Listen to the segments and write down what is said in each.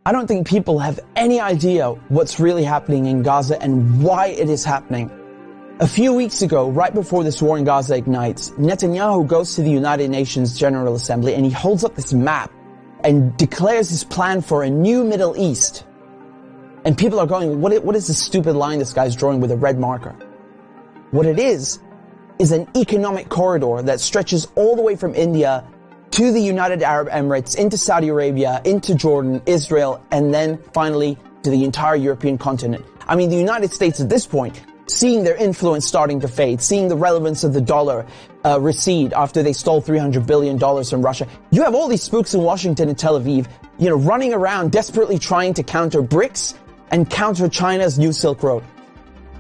I don't think people have any idea what's really happening in Gaza and why it is happening. A few weeks ago, right before this war in Gaza ignites, Netanyahu goes to the United Nations General Assembly and he holds up this map and declares his plan for a new Middle East. And people are going, what is this stupid line this guy's drawing with a red marker? What it is an economic corridor that stretches all the way from India to the United Arab Emirates, into Saudi Arabia, into Jordan, Israel, and then finally to the entire European continent. I mean, the United States at this point, seeing their influence starting to fade, seeing the relevance of the dollar recede after they stole $300 billion from Russia. You have all these spooks in Washington and Tel Aviv, running around desperately trying to counter BRICS and counter China's new Silk Road.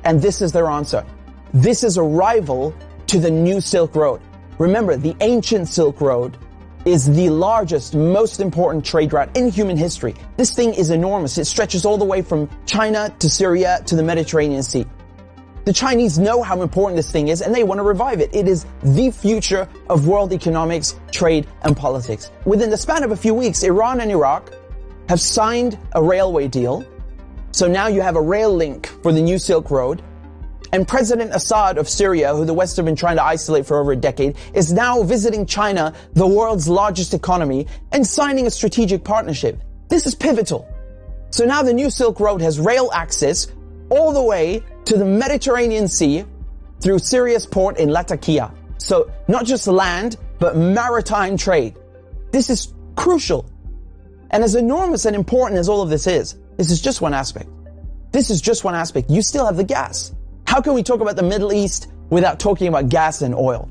And this is their answer. This is a rival to the new Silk Road. Remember, the ancient Silk Road is the largest, most important trade route in human history. This thing is enormous. It stretches all the way from China to Syria to the Mediterranean Sea. The Chinese know how important this thing is and they want to revive it. It is the future of world economics, trade, and politics. Within the span of a few weeks, Iran and Iraq have signed a railway deal. So now you have a rail link for the new Silk Road. And President Assad of Syria, who the West have been trying to isolate for over a decade, is now visiting China, the world's largest economy, and signing a strategic partnership. This is pivotal. So now the new Silk Road has rail access all the way to the Mediterranean Sea through Syria's port in Latakia. So not just land, but maritime trade. This is crucial. And as enormous and important as all of this is just one aspect. This is just one aspect. You still have the gas. How can we talk about the Middle East without talking about gas and oil?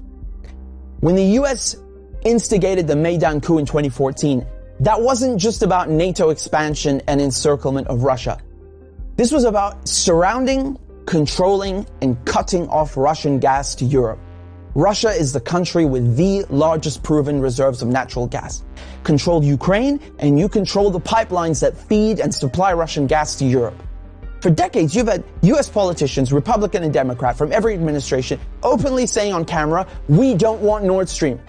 When the US instigated the Maidan coup in 2014, that wasn't just about NATO expansion and encirclement of Russia. This was about surrounding, controlling, and cutting off Russian gas to Europe. Russia is the country with the largest proven reserves of natural gas. Control Ukraine, and you control the pipelines that feed and supply Russian gas to Europe. For decades, you've had US politicians, Republican and Democrat, from every administration, openly saying on camera, we don't want Nord Stream.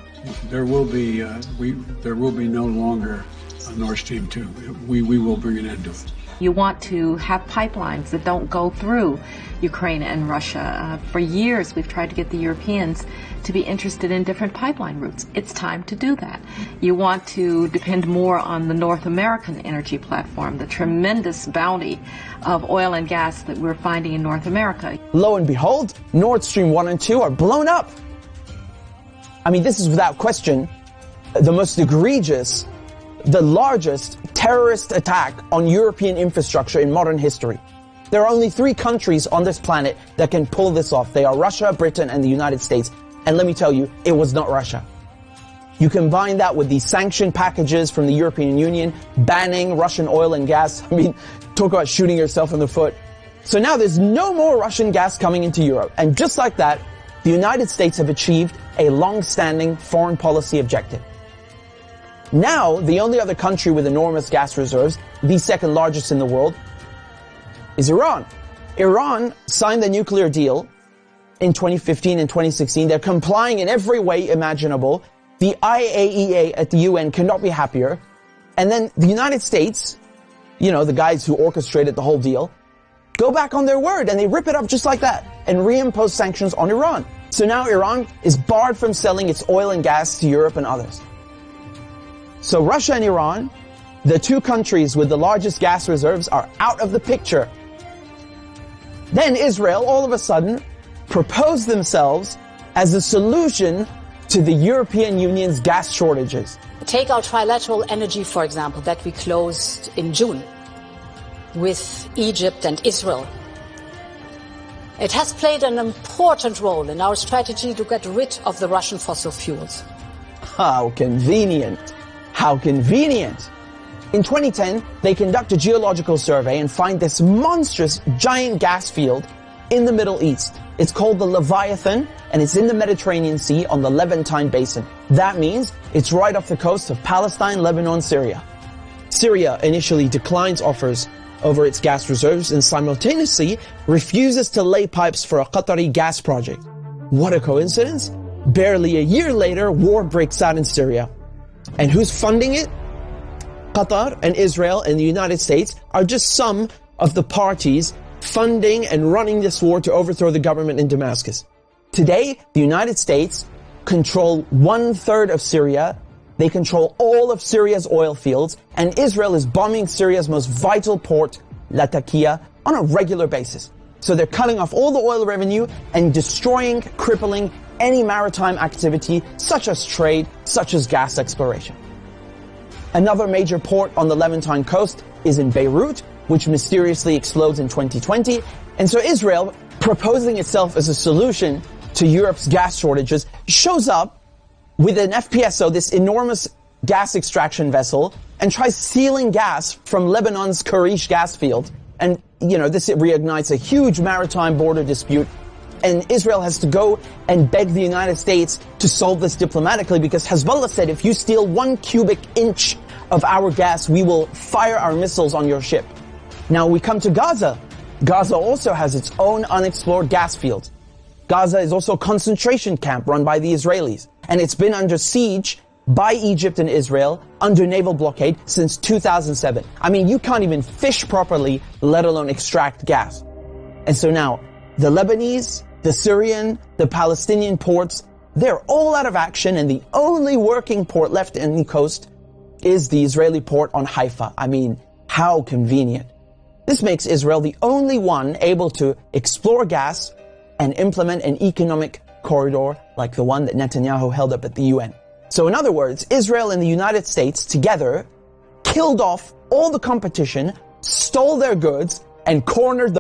There will be no longer a Nord Stream 2. We will bring an end to it. You want to have pipelines that don't go through Ukraine and Russia. For years, we've tried to get the Europeans to be interested in different pipeline routes. It's time to do that. You want to depend more on the North American energy platform, the tremendous bounty of oil and gas that we're finding in North America. Lo and behold, Nord Stream 1 and 2 are blown up. I mean, this is without question the most egregious, the largest terrorist attack on European infrastructure in modern history. There are only 3 countries on this planet that can pull this off. They are Russia, Britain, and the United States. And let me tell you, it was not Russia. You combine that with the sanction packages from the European Union, banning Russian oil and gas. I mean, talk about shooting yourself in the foot. So now there's no more Russian gas coming into Europe. And just like that, the United States have achieved a long-standing foreign policy objective. Now, the only other country with enormous gas reserves, the second largest in the world, is Iran. Iran signed the nuclear deal in 2015 and 2016. They're complying in every way imaginable. The IAEA at the UN cannot be happier. And then the United States, the guys who orchestrated the whole deal, go back on their word and they rip it up just like that and reimpose sanctions on Iran. So now Iran is barred from selling its oil and gas to Europe and others. So Russia and Iran, the 2 countries with the largest gas reserves, are out of the picture. Then Israel, all of a sudden, proposed themselves as a solution to the European Union's gas shortages. Take our trilateral energy, for example, that we closed in June with Egypt and Israel. It has played an important role in our strategy to get rid of the Russian fossil fuels. How convenient. How convenient. In 2010, they conduct a geological survey and find this monstrous giant gas field in the Middle East. It's called the Leviathan, and it's in the Mediterranean Sea on the Levantine Basin. That means it's right off the coast of Palestine, Lebanon, Syria. Syria initially declines offers over its gas reserves and simultaneously refuses to lay pipes for a Qatari gas project. What a coincidence! Barely a year later, war breaks out in Syria. And who's funding it? Qatar and Israel and the United States are just some of the parties funding and running this war to overthrow the government in Damascus. Today, the United States control 1/3 of Syria. They control all of Syria's oil fields, and Israel is bombing Syria's most vital port, Latakia, on a regular basis. So they're cutting off all the oil revenue and destroying, crippling any maritime activity, such as trade, such as gas exploration. Another major port on the Levantine coast is in Beirut, which mysteriously explodes in 2020. And so Israel, proposing itself as a solution to Europe's gas shortages, shows up with an FPSO, this enormous gas extraction vessel, and tries stealing gas from Lebanon's Karish gas field. And, this reignites a huge maritime border dispute. And Israel has to go and beg the United States to solve this diplomatically, because Hezbollah said, if you steal 1 cubic inch of our gas, we will fire our missiles on your ship. Now we come to Gaza. Gaza also has its own unexplored gas fields. Gaza is also a concentration camp run by the Israelis, and it's been under siege by Egypt and Israel under naval blockade since 2007. I mean, you can't even fish properly, let alone extract gas. And so now, the Lebanese, the Syrian, the Palestinian ports, they're all out of action, and the only working port left in the coast is the Israeli port on Haifa. I mean, how convenient. This makes Israel the only one able to explore gas and implement an economic corridor like the one that Netanyahu held up at the UN. So in other words, Israel and the United States together killed off all the competition, stole their goods, and cornered the